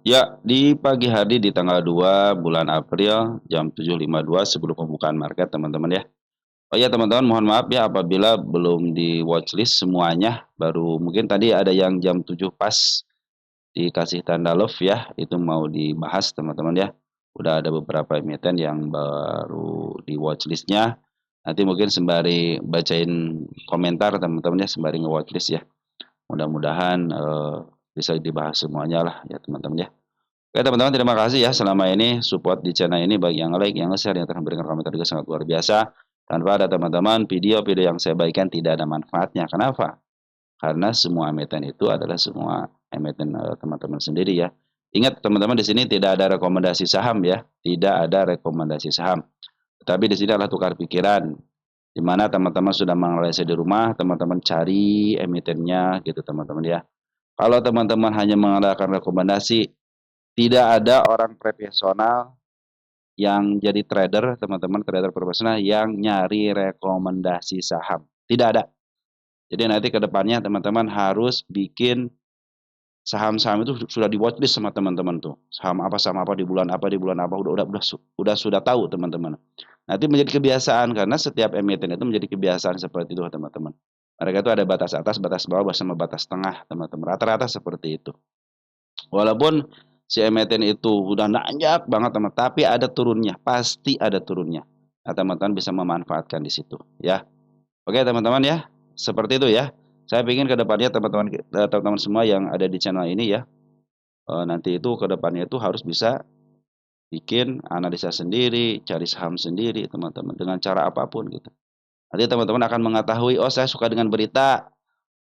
Ya, di pagi hari di tanggal 2 bulan April jam 7.52 sebelum pembukaan market teman-teman ya. Oh ya teman-teman, mohon maaf ya apabila belum di watchlist semuanya, baru mungkin tadi ada yang jam 7 pas dikasih tanda love ya, itu mau dibahas teman-teman ya. Udah ada beberapa emiten yang baru di watchlistnya. Nanti mungkin sembari bacain komentar teman-teman ya, sembari nge-watchlist ya. Mudah-mudahan bisa dibahas semuanya lah ya teman-teman ya. Oke teman-teman, terima kasih ya selama ini support di channel ini, bagi yang like, yang share, yang telah memberikan komentar juga sangat luar biasa. Tanpa ada teman-teman, video-video yang saya bagikan tidak ada manfaatnya. Kenapa? Karena semua emiten itu adalah semua emiten teman-teman sendiri ya. Ingat teman-teman, di sini tidak ada rekomendasi saham ya, tidak ada rekomendasi saham. Tetapi di sini adalah tukar pikiran, di mana teman-teman sudah menganalisa di rumah, teman-teman cari emitennya gitu teman-teman ya. Kalau teman-teman hanya mengandalkan rekomendasi, tidak ada orang profesional yang jadi trader, teman-teman trader profesional yang nyari rekomendasi saham. Tidak ada. Jadi nanti ke depannya teman-teman harus bikin saham-saham itu sudah di watchlist sama teman-teman tuh. Saham apa di bulan apa di bulan apa sudah tahu teman-teman. Nanti menjadi kebiasaan karena setiap emiten itu menjadi kebiasaan seperti itu teman-teman. Mereka itu ada batas atas, batas bawah, sama batas tengah teman-teman. Rata-rata seperti itu. Walaupun si emiten itu udah nanjak banget teman, tapi ada turunnya, pasti ada turunnya. Nah, teman-teman bisa memanfaatkan di situ, ya. Oke, teman-teman ya. Seperti itu ya. Saya ingin ke depannya teman-teman semua yang ada di channel ini ya, nanti itu ke depannya itu harus bisa bikin analisa sendiri, cari saham sendiri, teman-teman, dengan cara apapun gitu. Nanti teman-teman akan mengetahui, oh saya suka dengan berita,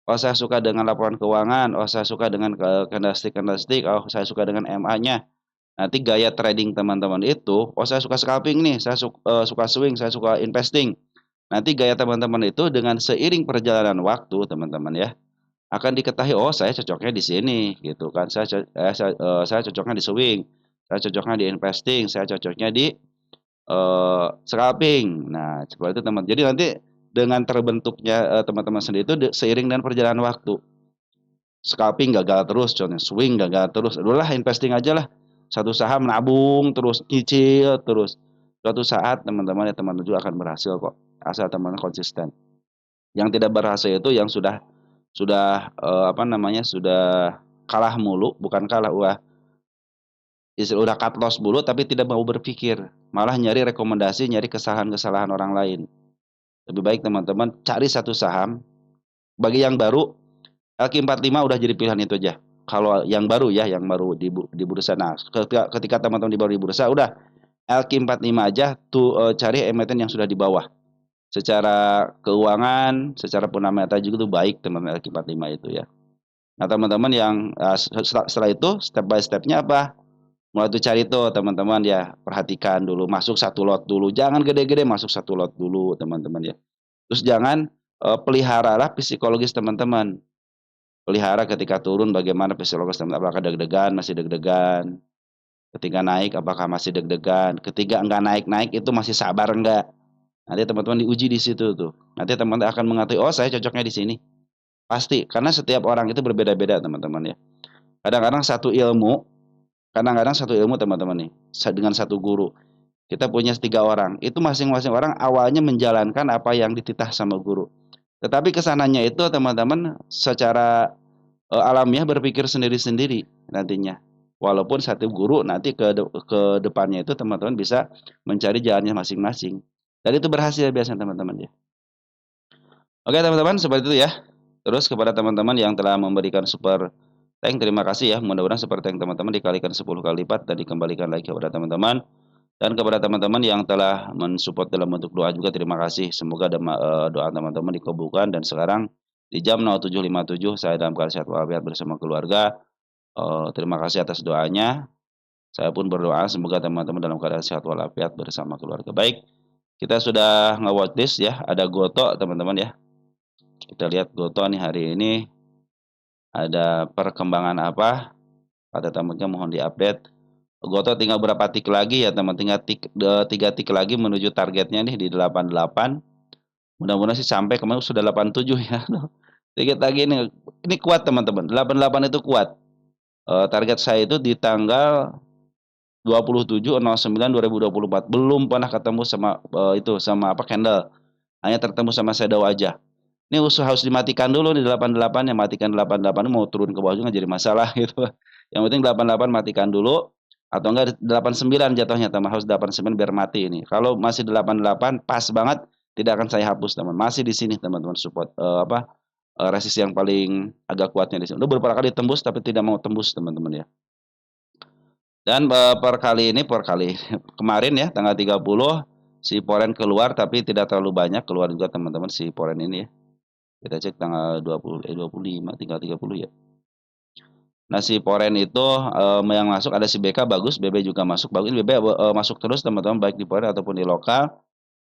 oh saya suka dengan laporan keuangan, oh saya suka dengan candlestick, oh saya suka dengan MA-nya. Nanti gaya trading teman-teman itu, oh saya suka scalping nih, saya suka swing, saya suka investing. Nanti gaya teman-teman itu dengan seiring perjalanan waktu teman-teman ya, akan diketahui, oh saya cocoknya di sini gitu kan. Saya cocoknya di swing, saya cocoknya di investing, saya cocoknya di scalping. Nah, seperti itu teman. Jadi nanti dengan terbentuknya teman-teman sendiri itu seiring dengan perjalanan waktu. Scalping gagal terus, contohnya swing gagal terus. Udahlah investing aja lah. Satu saham nabung terus, cicil terus. Suatu saat teman-teman ya teman juga akan berhasil kok. Asal teman konsisten. Yang tidak berhasil itu yang sudah apa namanya? Sudah kalah mulu, bukan kalah, udah cut loss mulu tapi tidak mau berpikir. Malah nyari rekomendasi, nyari kesalahan-kesalahan orang lain. Lebih baik teman-teman cari satu saham. Bagi yang baru, LQ45 udah jadi pilihan itu aja. Kalau yang baru ya, yang baru di bursa. Nah, ketika teman-teman di baru di bursa, udah LQ45 aja tuh, cari emiten yang sudah di bawah. Secara keuangan, secara fundamental juga tuh baik teman-teman LQ45 itu ya. Nah, teman-teman yang setelah itu step by stepnya apa? Mulai tuh cari tuh teman-teman ya, perhatikan dulu, masuk satu lot dulu. Jangan gede-gede, masuk satu lot dulu teman-teman ya. Terus jangan peliharalah psikologis teman-teman. Pelihara ketika turun bagaimana psikologis teman, apakah deg-degan, masih deg-degan. Ketika naik apakah masih deg-degan. Ketika enggak naik-naik itu masih sabar enggak. Nanti teman-teman diuji di situ tuh. Nanti teman-teman akan mengetahui, oh saya cocoknya di sini. Pasti, karena setiap orang itu berbeda-beda teman-teman ya. Kadang-kadang satu ilmu, kadang-kadang satu ilmu teman-teman nih, dengan satu guru. Kita punya 3 orang, itu masing-masing orang awalnya menjalankan apa yang dititah sama guru. Tetapi kesananya itu teman-teman secara alamiah berpikir sendiri-sendiri nantinya. Walaupun satu guru nanti ke depannya itu teman-teman bisa mencari jalannya masing-masing. Dan itu berhasil biasanya teman-teman ya. Oke teman-teman, seperti itu ya. Terus kepada teman-teman yang telah memberikan super thank, terima kasih ya. Mudah-mudahan super thank teman-teman dikalikan 10 kali lipat dan dikembalikan lagi kepada teman-teman. Dan kepada teman-teman yang telah mensupport dalam bentuk doa juga terima kasih. Semoga doa teman-teman dikabulkan. Dan sekarang di jam 07.57 saya dalam keadaan sehat walafiat bersama keluarga. Terima kasih atas doanya. Saya pun berdoa semoga teman-teman dalam keadaan sehat walafiat bersama keluarga. Baik, kita sudah nge-watchlist ya. Ada Goto teman-teman ya. Kita lihat Goto nih hari ini ada perkembangan apa. Kata temannya mohon diupdate. Goto tinggal berapa tik lagi ya teman, tinggal 3 tik lagi menuju targetnya nih di 88. Mudah-mudahan sih sampai, kemarin sudah 87 ya. Dikit lagi ini kuat teman-teman. 88 itu kuat. Target saya itu di tanggal 27.09.2024. Belum pernah ketemu sama itu sama apa candle. Hanya tertemu sama shadow aja. Ini harus dimatikan dulu di 88 ya, matikan 88 mau turun ke bawah juga jadi masalah gitu. Yang penting 88 matikan dulu atau enggak 89 jatuhnya teman, harus 89 biar mati ini. Kalau masih 88 pas banget, tidak akan saya hapus teman. Masih di sini teman-teman support resist yang paling agak kuatnya di sini. Udah beberapa kali tembus tapi tidak mau tembus teman-teman ya. Dan per kali kemarin ya tanggal 30 si Poren keluar tapi tidak terlalu banyak keluar juga teman-teman si Poren ini ya. Kita cek tanggal 25 tinggal 30 ya. Nah, si Poren itu yang masuk ada si BK bagus, BB juga masuk bagus. Ini BB masuk terus teman-teman baik di Poren ataupun di lokal.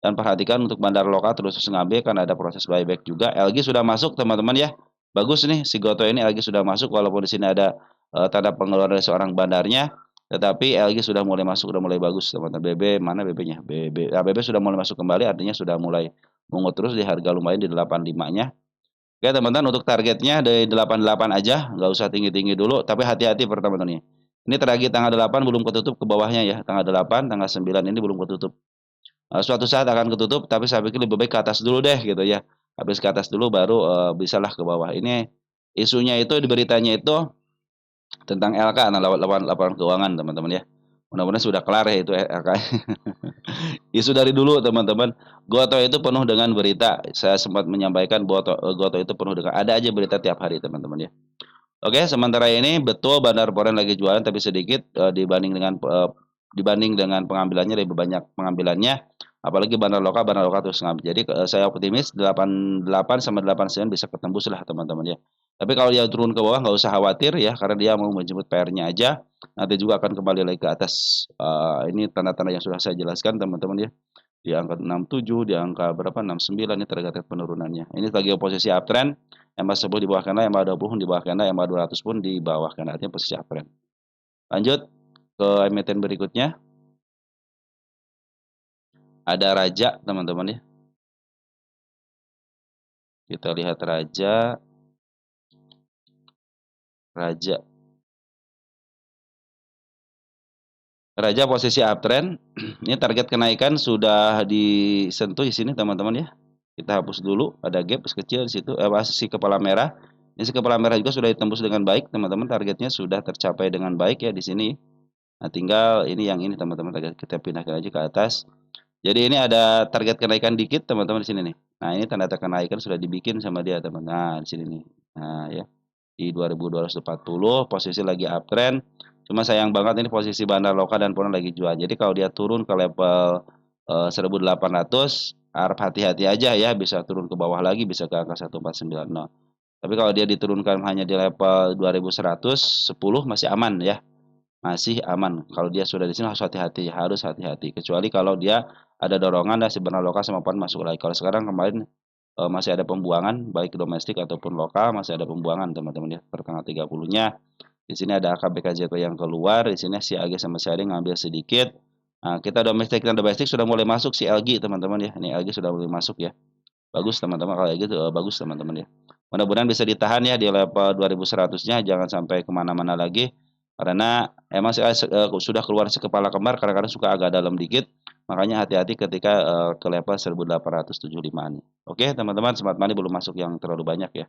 Dan perhatikan untuk bandar lokal terus ngambil karena ada proses buyback juga. LG sudah masuk teman-teman ya. Bagus nih si Goto ini LG sudah masuk walaupun di sini ada tanda pengeluaran dari seorang bandarnya. Tetapi LG sudah mulai masuk, sudah mulai bagus teman-teman. BB mana BB-nya? BB sudah mulai masuk kembali artinya sudah mulai mungut terus di harga lumayan di 85-nya. Oke teman-teman untuk targetnya dari 88 aja, nggak usah tinggi-tinggi dulu, tapi hati-hati pertama nih. Ini target tanggal 8 belum ketutup ke bawahnya ya, tanggal 8, tanggal 9 ini belum ketutup. Suatu saat akan ketutup, tapi saya pikir lebih baik ke atas dulu deh gitu ya. Habis ke atas dulu baru bisalah ke bawah. Ini isunya itu di beritanya itu tentang LK, nah laporan keuangan teman-teman ya. Mudah-mudahan sudah kelar ya itu LK. Isu dari dulu teman-teman, Goto itu penuh dengan berita. Saya sempat menyampaikan bahwa Goto itu penuh dengan ada aja berita tiap hari teman-teman ya. Oke, sementara ini betul Bandar Poren lagi jualan tapi sedikit dibanding dengan pengambilannya lebih banyak pengambilannya. Apalagi bandar lokal terus ngambil. Jadi saya optimis 88 sama 89 bisa ketembus lah teman-teman ya. Tapi kalau dia turun ke bawah nggak usah khawatir ya karena dia mau menjemput PR-nya aja. Nanti juga akan kembali lagi ke atas. Ini tanda-tanda yang sudah saya jelaskan teman-teman ya. Di angka 67, di angka berapa? 69 ini target penurunannya. Ini lagi posisi uptrend. MA10 di bawah kena, MA20 pun di bawah kena, MA200 pun di bawah kena. Artinya posisi uptrend. Lanjut ke emiten berikutnya. Ada Raja teman-teman ya. Kita lihat Raja. Raja posisi uptrend. Ini target kenaikan sudah disentuh di sini teman-teman ya. Kita hapus dulu, ada gap kecil di situ. Si kepala merah. Ini si kepala merah juga sudah ditembus dengan baik teman-teman. Targetnya sudah tercapai dengan baik ya di sini. Nah, tinggal ini yang ini teman-teman kita pindahkan aja ke atas. Jadi ini ada target kenaikan dikit teman-teman di sini nih. Nah, ini tanda kenaikan sudah dibikin sama dia teman. Nah, di sini nih. Nah, ya. Di 2240 posisi lagi uptrend. Cuma sayang banget ini posisi bandar lokal dan Poren lagi jual. Jadi kalau dia turun ke level 1800 harap hati-hati aja ya, bisa turun ke bawah lagi, bisa ke angka 1490. Tapi kalau dia diturunkan hanya di level 2110 masih aman ya. Masih aman. Kalau dia sudah di sini harus hati-hati. Kecuali kalau dia ada dorongan dari si bandar lokal sama Poren masuk lagi. Kalau sekarang kemarin masih ada pembuangan baik domestik ataupun lokal, masih ada pembuangan teman-teman ya per tanggal 30-nya. Di sini ada AKBKJP yang keluar, di sini si AG sama si AD ngambil sedikit. Nah, kita domestik sudah mulai masuk si LG teman-teman ya. Ini LG sudah mulai masuk ya. Bagus teman-teman kalau LG itu bagus teman-teman ya. Mudah-mudahan bisa ditahan ya di level 2100-nya, jangan sampai kemana-mana lagi. Karena emang sudah keluar si kepala kembar, kadang-kadang suka agak dalam dikit. Makanya hati-hati ketika ke level 1875 nih. Oke teman-teman, smart money belum masuk yang terlalu banyak ya.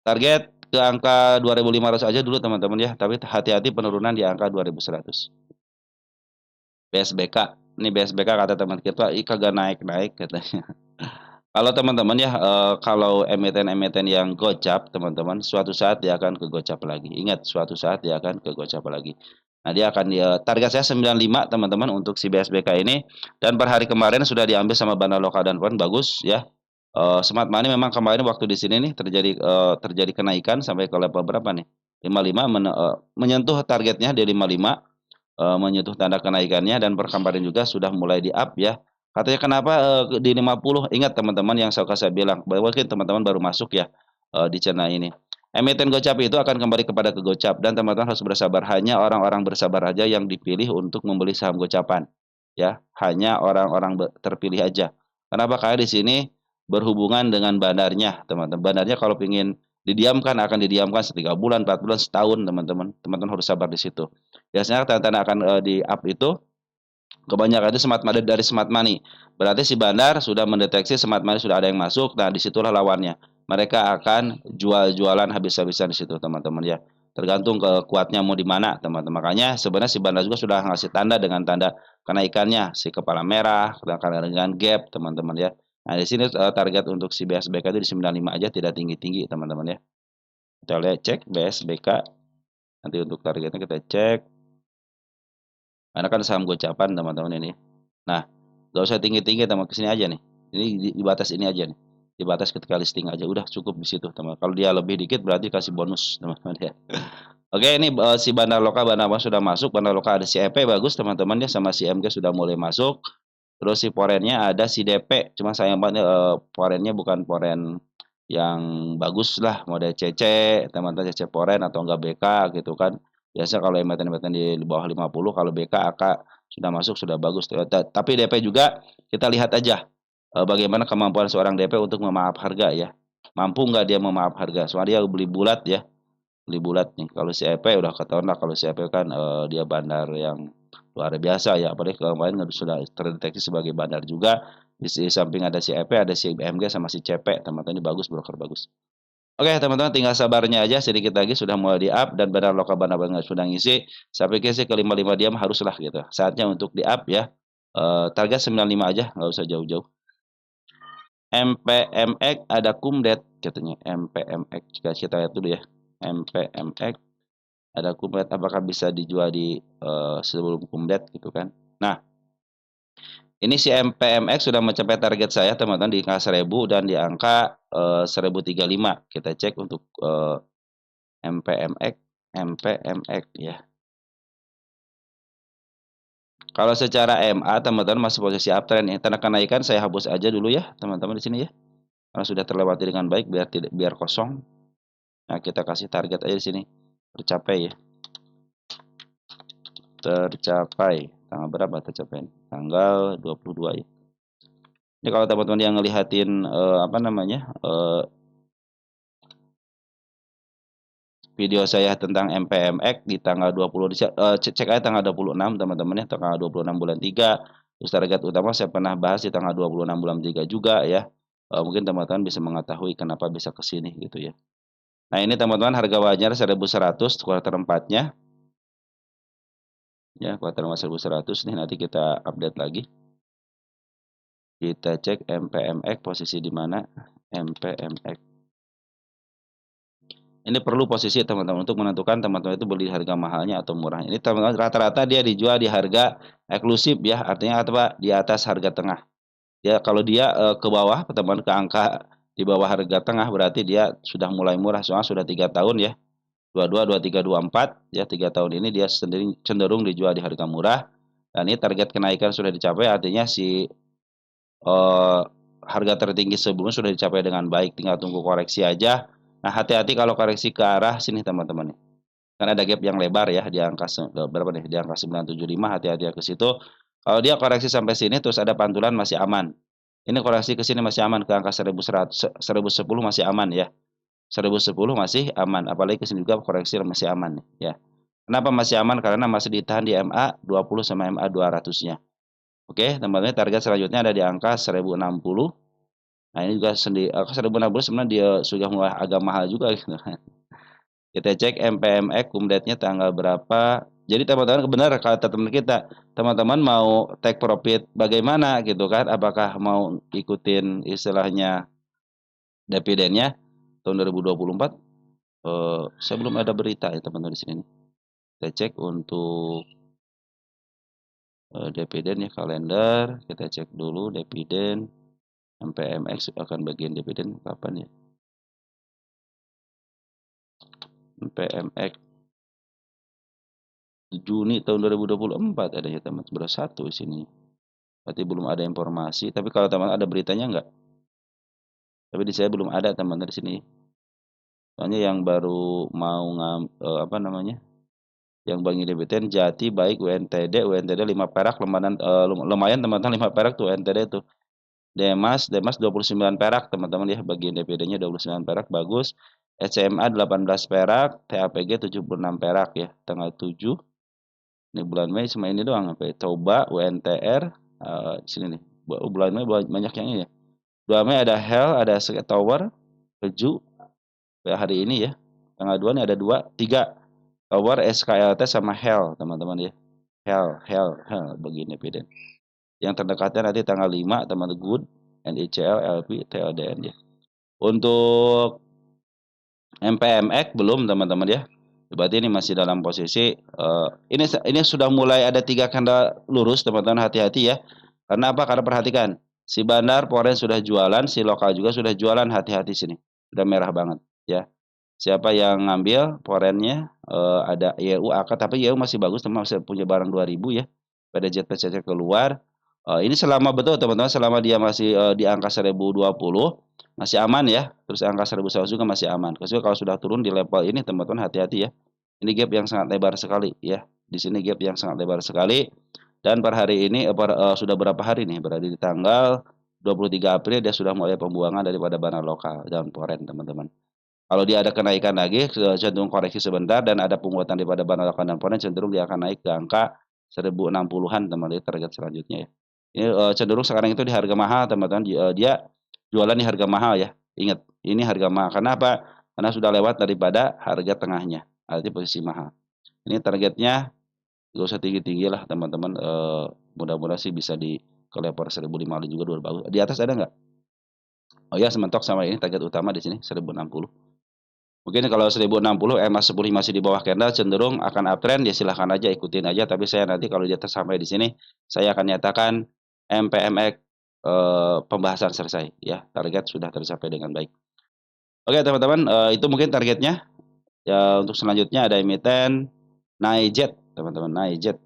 Target ke angka 2500 aja dulu teman-teman ya, tapi hati-hati penurunan di angka 2100. BSBK, ini BSBK kata teman kita, kagak naik-naik katanya. Kalau teman-teman ya, kalau emiten-emiten yang gocap teman-teman, suatu saat dia akan ke gocap lagi. Ingat, suatu saat dia akan ke gocap lagi. Nah, dia akan target saya 95 teman-teman untuk si BSBK ini, dan per hari kemarin sudah diambil sama bandar lokal dan Poren, bagus ya. Smart money memang kemarin waktu di sini nih terjadi kenaikan sampai ke level berapa nih? 55 menyentuh targetnya di 55, menyentuh tanda kenaikannya, dan per kemarin juga sudah mulai di up ya. Katanya kenapa di 50? Ingat teman-teman yang saya bilang, mungkin teman-teman baru masuk ya di channel ini. Emiten gocap itu akan kembali kepada ke gocap, dan teman-teman harus bersabar. Hanya orang-orang bersabar aja yang dipilih untuk membeli saham gocapan. Ya, hanya orang-orang terpilih aja. Kenapa? Karena di sini berhubungan dengan bandarnya, teman-teman. Bandarnya kalau ingin didiamkan, akan didiamkan 3 bulan, 4 bulan, setahun, teman-teman. Teman-teman harus sabar di situ. Biasanya tanda-tanda akan, di-up itu kebanyakan itu dari smart money. Berarti si bandar sudah mendeteksi smart money sudah ada yang masuk, nah disitulah lawannya. Mereka akan jual-jualan habis-habisan di situ, teman-teman ya. Tergantung ke kuatnya mau di mana, teman-teman. Makanya sebenarnya si bandar juga sudah ngasih tanda dengan tanda kenaikannya, si kepala merah, dengan gap, teman-teman ya. Nah, di sini target untuk si BSBK itu di 95 aja, tidak tinggi-tinggi, teman-teman ya. Kita lihat cek BSBK. Nanti untuk targetnya kita cek. Karena kan saham gocapan, teman-teman ini. Nah, nggak usah tinggi-tinggi, teman, kesini aja nih. Ini di batas ini aja nih. Di batas ketika listing aja udah cukup di situ, teman. Kalau dia lebih dikit berarti kasih bonus, teman-teman ya. Oke, ini si Bandar Loka sudah masuk. Bandar Loka ada si EP bagus, teman-teman ya, sama si MG sudah mulai masuk. Terus si porennya ada si DP, cuma sayang banget porennya bukan poren yang bagus lah, model CC, teman-teman, CC poren atau enggak BK gitu kan. Biasa kalau emiten-emiten di bawah 50, kalau BK AK sudah masuk sudah bagus. Tapi DP juga kita lihat aja bagaimana kemampuan seorang DP untuk memaaf harga ya. Mampu nggak dia memaaf harga? Soalnya dia beli bulat ya, beli bulat nih. Kalau si EP udah ketahuan lah, kalau si EP kan dia bandar yang luar biasa ya. Apalagi kemarin sudah terdeteksi sebagai bandar juga. Di samping ada si EP, ada si BMG sama si CP. Teman-teman ini bagus, broker bagus. Oke, teman-teman tinggal sabarnya aja, sedikit lagi sudah mulai di-up dan bandar lokal bandar sudah ngisi. Saya pikir sih ke 55 diam haruslah gitu. Saatnya untuk di-up ya. Target 95 aja, nggak usah jauh-jauh. MPMX ada kumdet katanya. MPMX kita lihat dulu ya. MPMX ada kumdet, apakah bisa dijual di sebelum kumdet gitu kan. Nah, ini si MPMX sudah mencapai target saya, teman-teman, di angka 1000 dan di angka 1035. Kita cek untuk MPMX ya. Kalau secara MA, teman-teman, masih posisi uptrend ya. Tanda kenaikan saya hapus aja dulu ya, teman-teman, di sini ya. Karena sudah terlewati dengan baik, biar kosong. Nah, kita kasih target aja di sini. Tercapai ya. Tercapai. Tanggal berapa tercapai? Tanggal 22 ya. Ini kalau teman-teman yang ngelihatin apa namanya? Video saya tentang MPMX di tanggal 20, cek aja tanggal 26, teman-teman ya, tanggal 26 bulan 3. Terus target utama saya pernah bahas di tanggal 26 bulan 3 juga ya. Mungkin teman-teman bisa mengetahui kenapa bisa ke sini gitu ya. Nah, ini teman-teman harga wajar 1100 kuartal 4-nya. Ya, kuartal 1100 nih, nanti kita update lagi. Kita cek MPMX posisi di mana? MPMX. Ini perlu posisi teman-teman untuk menentukan teman-teman itu beli harga mahalnya atau murahnya. Ini teman-teman rata-rata dia dijual di harga eksklusif ya, artinya apa? Di atas harga tengah. Ya, kalau dia ke bawah, teman ke angka di bawah harga tengah berarti dia sudah mulai murah, soalnya sudah 3 tahun ya. 22, 23, 24 ya, 3 tahun ini dia sendiri cenderung dijual di harga murah. Dan ini target kenaikan sudah dicapai, artinya si harga tertinggi sebelumnya sudah dicapai dengan baik, tinggal tunggu koreksi aja. Nah, hati-hati kalau koreksi ke arah sini, teman-teman nih. Karena ada gap yang lebar ya di angka berapa nih? Di angka 975, hati-hati ke situ. Kalau dia koreksi sampai sini terus ada pantulan masih aman. Ini koreksi ke sini masih aman, ke angka 1100, 1010 masih aman ya. 1010 masih aman, apalagi ke sini juga koreksi masih aman nih ya. Kenapa masih aman? Karena masih ditahan di MA 20 sama MA 200-nya. Oke, teman-teman, target selanjutnya ada di angka 1060. Nah, ini juga 1060 sebenarnya dia sudah mulai agak mahal juga gitu kan. Kita cek MPMX kumdatnya tanggal berapa. Jadi teman-teman, benar kata teman kita, teman-teman mau take profit bagaimana gitu kan? Apakah mau ikutin istilahnya dividennya tahun 2024? Saya belum ada berita ya teman-teman di sini. Kita cek untuk dividen ya, kalender. Kita cek dulu dividen. MPMX akan bagian dividen kapan ya? MPMX Juni tahun 2024 adanya, teman, sebelah satu di sini. Berarti belum ada informasi. Tapi kalau teman ada beritanya enggak? Tapi di saya belum ada, teman, di sini. Soalnya yang baru mau apa namanya? Yang bagi dividen Jati baik UNTD 5 perak lumayan, teman-teman, 5 perak tuh UNTD tuh. Demas 29 perak, teman-teman ya, bagian dividennya 29 perak bagus. SCMA 18 perak, TAPG 76 perak ya, tanggal 7. Ini bulan Mei cuma ini doang, apa ya? Coba UNTR di sini nih. Bulan Mei banyak yang ini ya. 2 Mei ada Hell, ada Sky Tower, Keju ya hari ini ya. Tanggal 2 nih ada 2, 3 Tower, SKLT sama Hell, teman-teman ya. Hell begini Piden. Yang terdekatnya nanti tanggal 5 teman Good, NICL, LP, TLDN ya. Untuk MPMX belum teman-teman ya. Berarti ini masih dalam posisi ini sudah mulai ada 3 candle lurus teman-teman, hati-hati ya. Karena apa? Karena perhatikan, si Bandar Foreign sudah jualan, si lokal juga sudah jualan, hati-hati sini. Sudah merah banget ya. Siapa yang ngambil foreignnya ada YU AK, tapi YU masih bagus teman, masih punya barang 2000 ya. Pada jet PCC keluar. Ini selama betul teman-teman, selama dia masih di angka 1020 masih aman ya. Terus angka 1100 juga masih aman. Kecuali kalau sudah turun di level ini teman-teman, hati-hati ya. Ini gap yang sangat lebar sekali ya. Di sini gap yang sangat lebar sekali. Dan per hari ini sudah berapa hari nih? Berada di tanggal 23 April dia sudah mulai pembuangan daripada barang lokal dan foreign teman-teman. Kalau dia ada kenaikan lagi, cenderung koreksi sebentar dan ada penguatan daripada barang lokal dan foreign, cenderung dia akan naik ke angka 1060-an teman-teman, target selanjutnya ya. Ini cenderung sekarang itu di harga mahal teman-teman, dia jualan di harga mahal ya. Ingat, ini harga mahal. Karena apa? Karena sudah lewat daripada harga tengahnya, artinya posisi mahal. Ini targetnya gak usah tinggi-tinggi lah teman-teman, mudah-mudahan sih bisa di ke level 1050 juga dua bagus. Di atas ada nggak? Oh ya, sementok sama ini target utama di sini 1060. Mungkin kalau 1060 MA10 masih di bawah candle, cenderung akan uptrend, ya silahkan aja ikutin aja, tapi saya nanti kalau dia sampai di sini saya akan nyatakan MPMX pembahasan selesai ya, target sudah tercapai dengan baik. Oke teman-teman, itu mungkin targetnya. Ya, untuk selanjutnya ada emiten Naijjet teman-teman, Naijjet.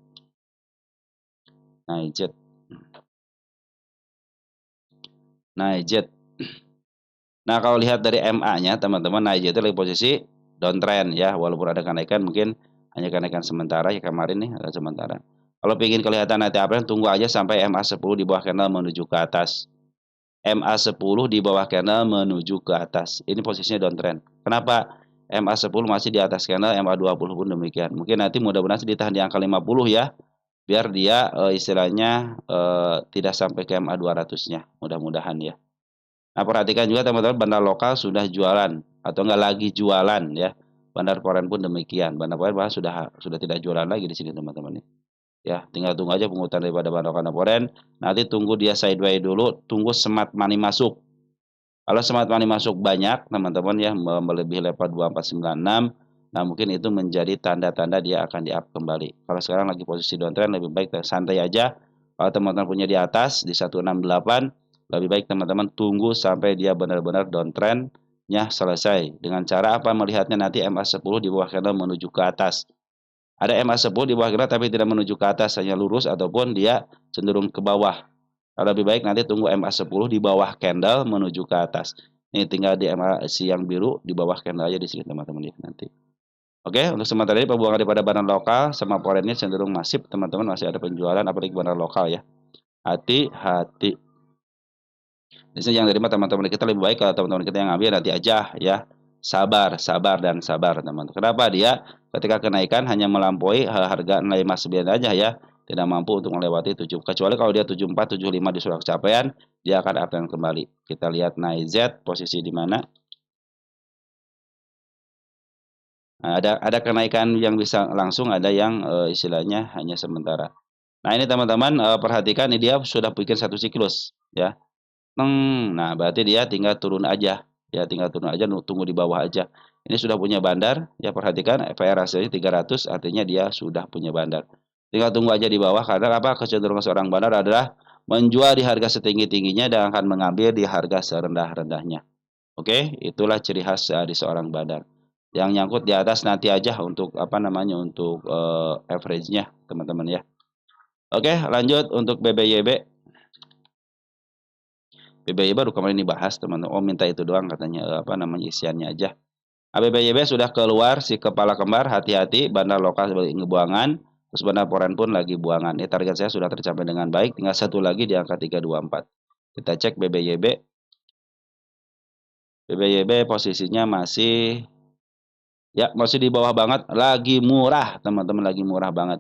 Nah, kalau lihat dari MA-nya teman-teman, Naijjet itu lagi posisi downtrend ya, walaupun ada kenaikan mungkin hanya kenaikan sementara ya, kemarin nih ada sementara. Kalau ingin kelihatan nanti apa, tunggu aja sampai MA10 di bawah candle menuju ke atas. MA10 di bawah candle menuju ke atas. Ini posisinya downtrend. Kenapa? MA10 masih di atas candle, MA20 pun demikian. Mungkin nanti mudah-mudahan ditahan di angka 50 ya, biar dia istilahnya tidak sampai ke MA200-nya. Mudah-mudahan ya. Nah, perhatikan juga teman-teman, bandar lokal sudah jualan atau enggak lagi jualan ya. Bandar foreign pun demikian. Bandar foreign bahkan sudah tidak jualan lagi di sini teman-teman ya. Tinggal tunggu aja penguatan daripada bandar foreign. Nanti tunggu dia sideways dulu, tunggu smart money masuk. Kalau smart money masuk banyak teman-teman ya, melebihi level 2496, nah mungkin itu menjadi tanda-tanda dia akan di up kembali. Kalau sekarang lagi posisi downtrend, lebih baik santai aja. Kalau teman-teman punya di atas di 168, lebih baik teman-teman tunggu sampai dia benar-benar downtrendnya selesai. Dengan cara apa melihatnya? Nanti MA10 di bawah candle menuju ke atas. Ada MA10 di bawah candle tapi tidak menuju ke atas, hanya lurus ataupun dia cenderung ke bawah. Lebih baik nanti tunggu MA10 di bawah candle menuju ke atas. Ini tinggal di MA yang biru di bawah candle aja di sini teman-teman ya nanti. Oke, untuk sementara ini pembuangan daripada barang lokal sama foreignnya cenderung masif teman-teman, masih ada penjualan apalagi barang lokal ya. Hati-hati. Di sini yang terima teman-teman kita, lebih baik kalau teman-teman kita yang ambil nanti aja ya. Sabar teman-teman. Kenapa? Dia ketika kenaikan hanya melampaui harga 59 aja ya, tidak mampu untuk melewati 7. Kecuali kalau dia 74, 75 di surat capaian, dia akan uptrend kembali. Kita lihat Naijjet posisi di mana. Nah, ada kenaikan yang bisa langsung, ada yang istilahnya hanya sementara. Nah, ini teman-teman perhatikan, ini dia sudah bikin satu siklus ya. Nah berarti dia tinggal turun aja. Ya tinggal turun aja, tunggu di bawah aja. Ini sudah punya bandar, ya perhatikan FR hasilnya 300, artinya dia sudah punya bandar. Tinggal tunggu aja di bawah, karena apa? Kecenderungan seorang bandar adalah menjual di harga setinggi-tingginya dan akan mengambil di harga serendah-rendahnya. Oke, itulah ciri khas di seorang bandar. Yang nyangkut di atas nanti aja untuk apa namanya, untuk average-nya teman-teman ya. Oke, lanjut untuk BBYB. BBYB baru kemarin dibahas teman-teman. Oh, minta itu doang katanya, apa namanya, isiannya aja. BBYB sudah keluar si kepala kembar, hati-hati, bandar lokal sebagai ngebuangan, terus bandar foreign pun lagi buangan. Ini target saya sudah tercapai dengan baik, tinggal satu lagi di angka 324. Kita cek BBYB. BBYB posisinya masih ya masih di bawah banget, lagi murah teman-teman, lagi murah banget.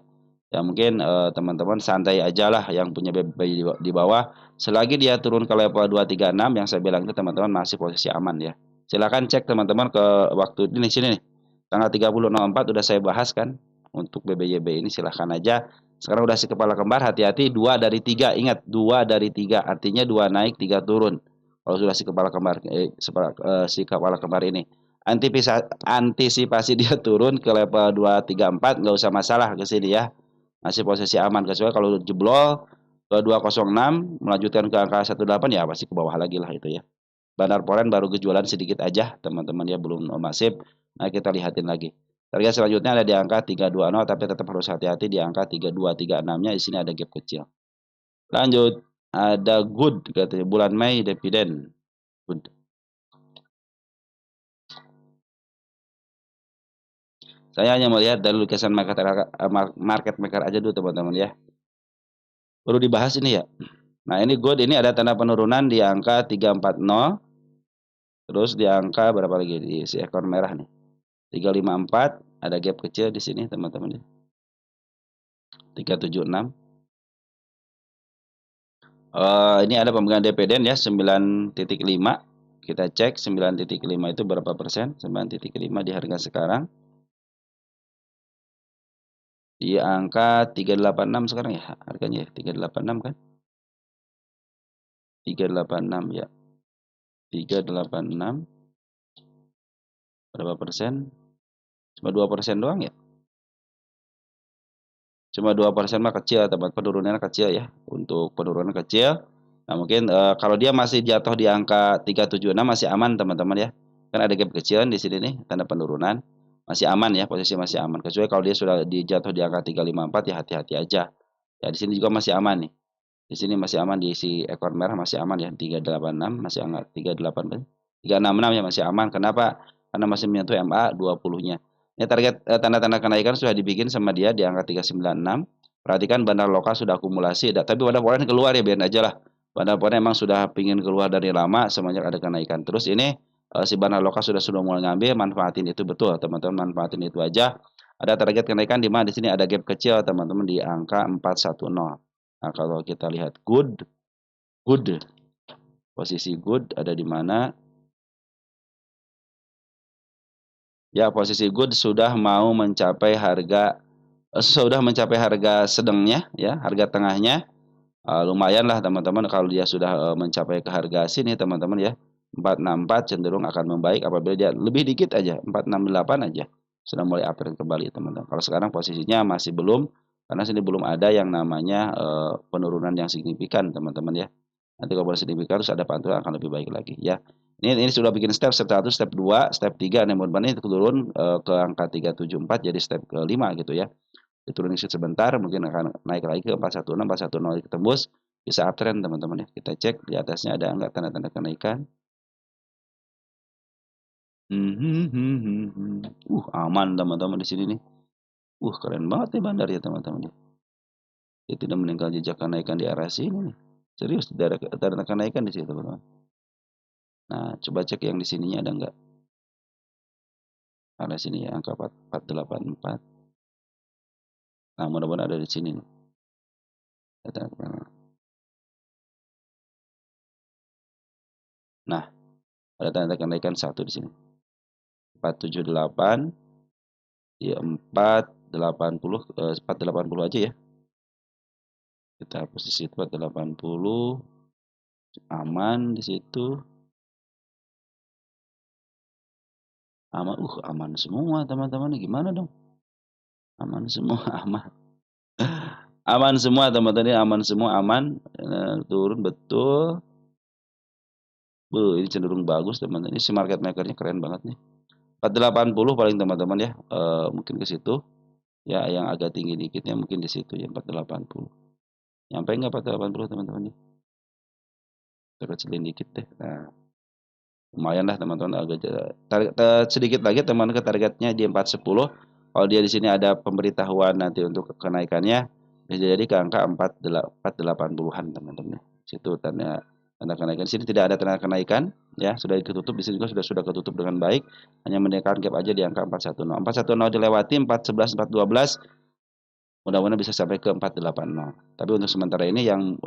Ya mungkin, teman-teman santai ajalah yang punya BBY di bawah, selagi dia turun ke level 236 yang saya bilang itu teman-teman masih posisi aman ya. Silakan cek teman-teman ke waktu ini sini nih, tanggal 30.04 udah saya bahas kan, untuk BBYB ini silahkan aja. Sekarang udah si kepala kembar, hati-hati 2 dari 3, ingat 2 dari 3, artinya 2 naik 3 turun. Kalau sudah si kepala kembar, si kepala kembar ini. Antisipasi dia turun ke level 2, 3, 4 nggak usah masalah ke sini ya. Masih posisi aman, kecuali kalau jeblol ke 206 melanjutkan ke angka 18 ya pasti ke bawah lagi lah itu ya. Bandar Poren baru kejualan sedikit aja teman-teman ya, belum masif. Nah kita lihatin lagi. Target selanjutnya ada di angka 320, tapi tetap harus hati-hati di angka 3236-nya, di sini ada gap kecil. Lanjut, ada good katanya bulan Mei dividen. Good. Saya hanya melihat dari lukisan market maker aja dulu teman-teman ya. Perlu dibahas ini ya. Nah ini good, ini ada tanda penurunan di angka 340. Terus di angka berapa lagi di si ekor merah nih? 354, ada gap kecil di sini teman-teman ya. 376. Ini ada pemegang dividen ya 9,5. Kita cek 9,5 itu berapa persen? 9,5 di harga sekarang. Di angka 386 sekarang ya harganya ya, 386 kan? 386 ya. 386 berapa persen? Cuma 2% doang ya? Cuma 2% mah kecil, teman, penurunannya kecil ya. Untuk penurunan kecil. Nah, mungkin kalau dia masih jatuh di angka 376 masih aman, teman-teman ya. Kan ada gap kecilan di sini nih, tanda penurunan. Masih aman ya, posisi masih aman. Kecuali kalau dia sudah jatuh di angka 354 ya hati-hati aja. Ya di sini juga masih aman nih. Di sini masih aman, di si ekor merah masih aman ya, 386 masih aman, 366 ya masih aman. Kenapa? Karena masih menyentuh MA 20-nya. Ini target tanda-tanda kenaikan sudah dibikin sama dia di angka 396. Perhatikan bandar lokal sudah akumulasi, tapi bandar poren keluar ya biarin aja lah. Bandar poren emang sudah pingin keluar dari lama semenjak ada kenaikan. Terus ini si bandar lokal sudah mulai ngambil, manfaatin itu betul teman-teman, manfaatin itu aja. Ada target kenaikan di mana di sini ada gap kecil teman-teman di angka 410. Nah, kalau kita lihat good, posisi good ada di mana? Ya, posisi good sudah mau mencapai harga sedangnya ya, harga tengahnya. Lumayan lah teman-teman kalau dia sudah mencapai ke harga sini teman-teman ya. 464 cenderung akan membaik apabila dia lebih dikit aja, 468 aja. Sudah mulai uptrend kembali teman-teman. Kalau sekarang posisinya masih belum, karena sini belum ada yang namanya penurunan yang signifikan teman-teman ya. Nanti kalau signifikan terus ada pantulan akan lebih baik lagi ya. Ini sudah bikin step 1, step 2, step 3, nah mudah-mudahan itu turun ke angka 374 jadi step ke-5 gitu ya. Diturunin sebentar mungkin akan naik lagi ke 416, 410 ketembus, bisa uptrend teman-teman ya. Kita cek di atasnya ada enggak tanda-tanda kenaikan. Aman teman-teman di sini nih. Keren banget nih bandar ya teman-teman ya. Dia tidak meninggal jejak kenaikan di arah sini nih. Serius, ada tanda kenaikan di sini teman-teman. Nah, coba cek yang di sininya ada enggak. Arah sini ya, angka 484. Nah, mudah-mudahan ada di sini nih. Nah, ada tanda kenaikan 1 di sini. 478 ya 480 480 aja ya. Kita posisi 480 aman di situ. Aman semua teman-teman, gimana dong? Aman semua, aman. Aman semua teman-teman, aman semua, aman. Turun betul. Ini cenderung bagus teman-teman. Ini si market makernya keren banget nih. 480 paling teman-teman ya. Mungkin ke situ. Ya, yang agak tinggi dikitnya mungkin di situ ya 480. Nyampe nggak 480 teman-teman ya? Kecilin dikit deh. Nah, lumayan lah teman-teman, agak sedikit lagi teman ke targetnya di 410. Kalau dia di sini ada pemberitahuan nanti untuk kenaikannya bisa jadi ke angka 480-an teman-teman. Situ tanda Tanda kenaikan di sini tidak ada tanda kenaikan, ya sudah ditutup di sini juga sudah ketutup dengan baik, hanya meninggalkan gap aja di angka 410. 410 dilewati, 411, 412 mudah-mudahan bisa sampai ke 480. Tapi untuk sementara ini yang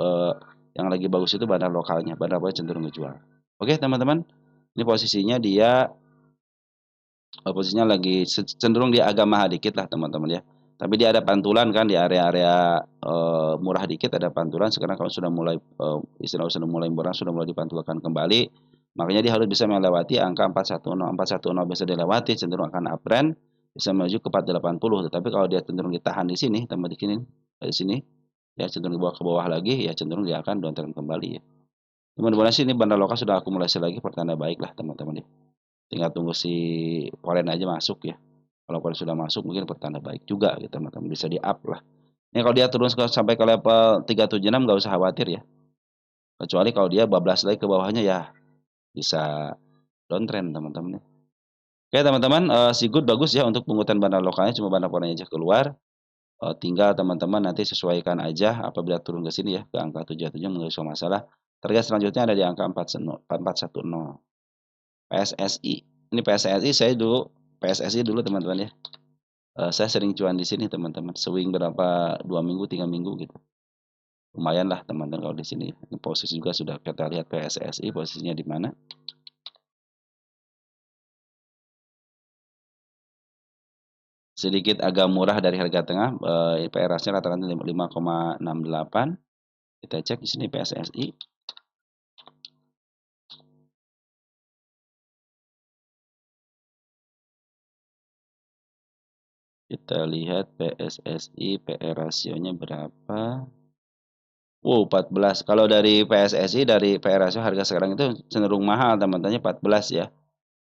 lagi bagus itu bandar lokalnya, bandar lokalnya cenderung ngejual. Oke teman-teman, ini posisinya lagi cenderung dia agak mahal dikit lah teman-teman ya. Tapi dia ada pantulan kan di area-area murah dikit ada pantulan. Sekarang kalau sudah mulai sudah mulai murah, sudah mulai dipantulkan kembali, makanya dia harus bisa melewati angka 410. 410 bisa dilewati, cenderung akan uptrend, bisa menuju ke 480. Tetapi kalau dia cenderung ditahan di sini, tambah di sini, ya cenderung dibawa ke bawah lagi, ya cenderung dia akan downtrend kembali ya. Mudah-mudahan sih ini bandar lokal sudah akumulasi lagi, pertanda baik lah teman-teman ya. Tinggal tunggu si Polen aja masuk ya. Kalau Polen sudah masuk mungkin pertanda baik juga gitu teman-teman, bisa di up lah. Ini kalau dia turun sampai ke level 376 nggak usah khawatir ya. Kecuali kalau dia bablas lagi ke bawahnya ya bisa downtrend teman-teman ya. Oke teman-teman, si good bagus ya untuk penguatan bandar lokalnya, cuma bandar Polen aja keluar. Tinggal teman-teman nanti sesuaikan aja apabila turun ke sini ya ke angka 77 nggak usah masalah. Target selanjutnya ada di angka 410. PSSI. Ini PSSI PSSI dulu teman-teman ya. Saya sering cuan di sini teman-teman. Swing berapa 2 minggu, 3 minggu gitu. Lumayan lah teman-teman kalau di sini. Ini posisi juga sudah kita lihat PSSI posisinya di mana. Sedikit agak murah dari harga tengah. PRS-nya rata-rata 5,68. Kita cek di sini PSSI. Kita lihat PSSI PR rasionya berapa. Wow, 14. Kalau dari PSSI dari PR rasio harga sekarang itu cenderung mahal teman-teman 14 ya.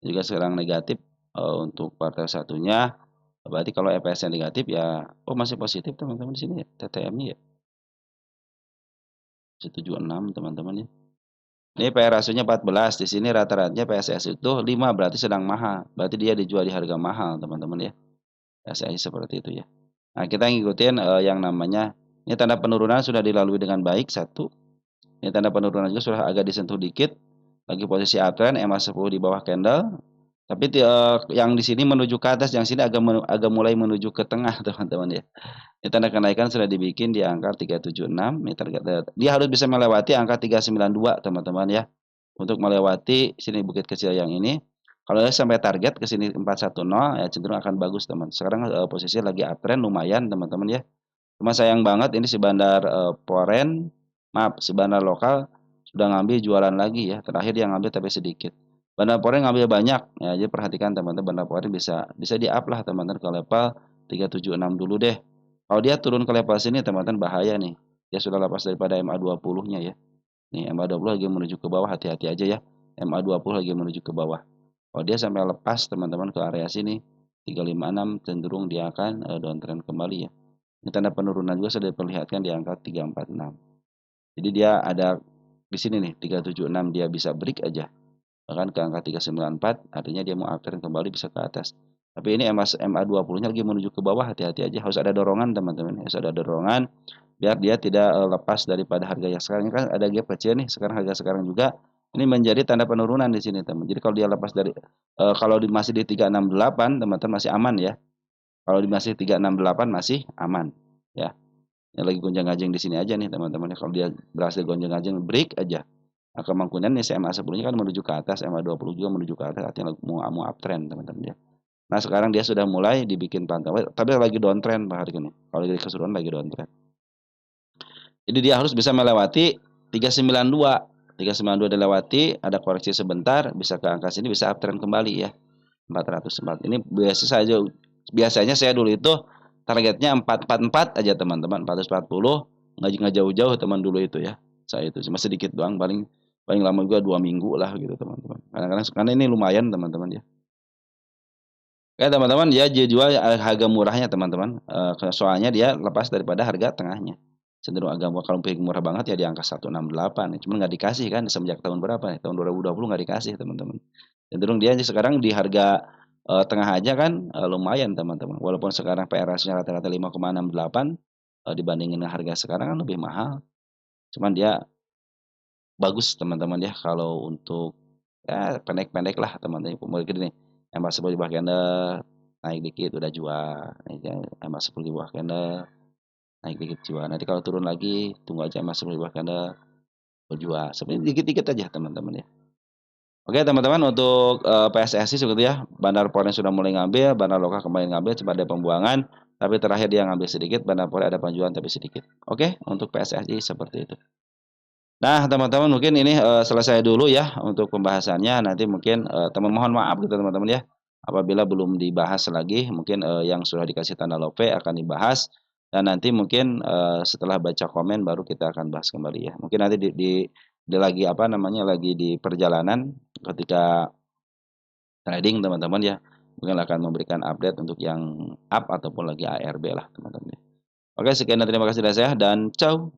Juga sekarang negatif untuk kuartal satunya. Berarti kalau EPS-nya negatif ya masih positif teman-teman di sini ya. TTM-nya ya 76 teman-teman ya. Ini PR rasionya 14. Di sini rata-ratanya PSSI itu 5 berarti sedang mahal. Berarti dia dijual di harga mahal teman-teman ya. PSSI seperti itu ya. Nah, kita ngikutin yang namanya ini tanda penurunan sudah dilalui dengan baik satu. Ini tanda penurunan juga sudah agak disentuh dikit. Lagi posisi uptrend, MA10 di bawah candle. Tapi yang di sini menuju ke atas, yang sini agak mulai menuju ke tengah, teman-teman ya. Ini tanda kenaikan sudah dibikin di angka 376. Ini target, dia harus bisa melewati angka 392, teman-teman ya. Untuk melewati sini bukit kecil yang ini. Kalau sampai target ke sini 410 ya cenderung akan bagus, teman. Sekarang posisi lagi uptrend lumayan, teman-teman ya. Cuma sayang banget ini si bandar si bandar lokal sudah ngambil jualan lagi ya. Terakhir dia ngambil tapi sedikit. Bandar Poren ngambil banyak ya. Jadi perhatikan teman-teman, bandar Poren bisa di up lah teman-teman ke level 376 dulu deh. Kalau dia turun ke level sini teman-teman bahaya nih. Dia sudah lepas daripada MA20-nya ya. Nih MA20 lagi menuju ke bawah, hati-hati aja ya. MA20 lagi menuju ke bawah. Kalau dia sampai lepas teman-teman ke area sini 356 cenderung dia akan downtrend kembali ya. Ini tanda penurunan juga sudah diperlihatkan di angka 346. Jadi dia ada di sini nih 376 dia bisa break aja. Bahkan ke angka 394 artinya dia mau uptrend kembali bisa ke atas. Tapi ini MA20-nya lagi menuju ke bawah, hati-hati aja. Harus ada dorongan teman-teman. Harus ada dorongan biar dia tidak lepas daripada harga yang sekarang. Ini kan ada gap kecil nih. Sekarang harga sekarang juga ini menjadi tanda penurunan di sini teman. Jadi kalau dia lepas dari kalau masih di 368 teman-teman masih aman ya. Kalau masih 368 masih aman ya. Yang lagi gonjang-ganjing di sini aja nih teman-teman. Kalau dia berhasil gonjang-ganjing break aja. Nah, kemungkinan nih SMA10-nya kan menuju ke atas, MA20 juga menuju ke atas, artinya mau uptrend teman-teman ya. Nah, sekarang dia sudah mulai dibikin pantau, tapi lagi downtrend Pak hari ini. Kalau dari keseluruhan lagi downtrend. Jadi dia harus bisa melewati 392. 392 dilewati, ada koreksi sebentar, bisa ke angka sini, bisa uptrend kembali ya. 404. Ini biasanya saya dulu itu targetnya 444 aja teman-teman, 440 nggak jauh-jauh teman dulu itu ya. Saya itu cuma sedikit doang, paling paling lama juga 2 minggu lah gitu teman-teman. Kadang-kadang karena ini lumayan teman-teman ya. Oke teman-teman ya, dia jual harga murahnya teman-teman. Soalnya dia lepas daripada harga tengahnya. Cenderung agak murah, kalau pilih murah banget ya di angka 168. Cuman nggak dikasih kan semenjak tahun berapa nih? Tahun 2020 nggak dikasih teman-teman. Cenderung dia sekarang di harga tengah aja kan lumayan teman-teman. Walaupun sekarang PRS-nya rata-rata 5,68 dibandingin harga sekarang kan lebih mahal. Cuman dia bagus teman-teman ya kalau untuk ya pendek-pendek lah teman-teman, mungkin nih MA10 di bawah candle, naik dikit udah jual, ini kan MA10 di bawah candle, naik dikit jual. Nanti kalau turun lagi tunggu aja MA10 di bawah candle, jual. Sebenarnya dikit-dikit aja teman-teman ya. Oke teman-teman untuk, PSSI seperti ya, Bandar Pori sudah mulai ngambil, Bandar Lokal kembali ngambil, cuma ada pembuangan, tapi terakhir dia ngambil sedikit, Bandar Pori ada penjualan tapi sedikit. Oke, untuk PSSI seperti itu. Nah teman-teman mungkin ini, selesai dulu ya untuk pembahasannya, nanti mungkin, mohon maaf gitu teman-teman ya, apabila belum dibahas lagi mungkin, yang sudah dikasih tanda love akan dibahas, dan nanti mungkin, setelah baca komen baru kita akan bahas kembali ya. Mungkin nanti di lagi apa namanya, lagi di perjalanan ketika trading teman-teman ya, mungkin akan memberikan update untuk yang up ataupun lagi ARB lah teman-teman ya. Oke sekian dan terima kasih dari saya dan ciao.